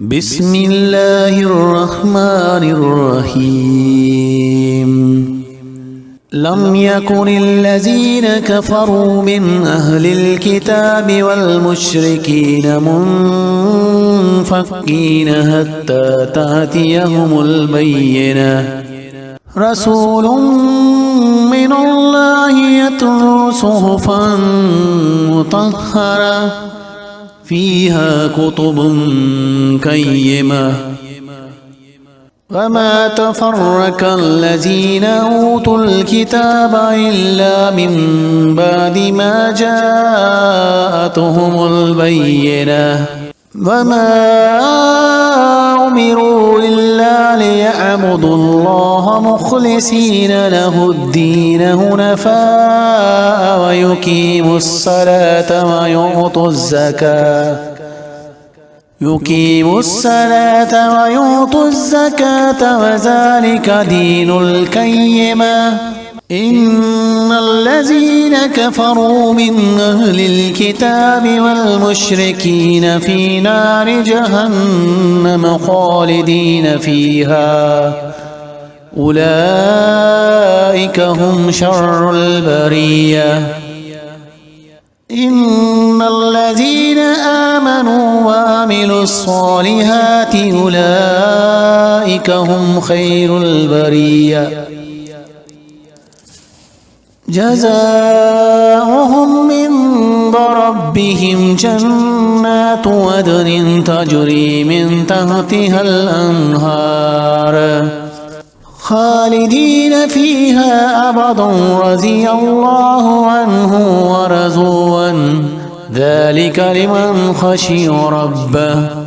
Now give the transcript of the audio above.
بسم الله الرحمن الرحيم لم يكن الذين كفروا من أهل الكتاب والمشركين منفكين حتى تأتيهم البينة رسول من الله يتلو صحفا مطهرة فيها كتب قيمة وما تفرق الذين أوتوا الكتاب إلا من بعد ما جاءتهم البينة وما أمروا إلا ليعبدوا الله مخلصين له الدين حنفاء ويقيموا الصلاة ويؤتوا الزكاة وذلك دين القيمة إن الذين كفروا من أهل الكتاب والمشركين في نار جهنم خالدين فيها أولئك هم شر البرية إن الذين آمنوا وعملوا الصالحات أولئك هم خير البرية جزاؤهم عند ربهم جنات عدن تجري من تحتها الأنهار خالدين فيها أبدا رضي الله عنه ورضوا عنه ذلك لمن خشي ربه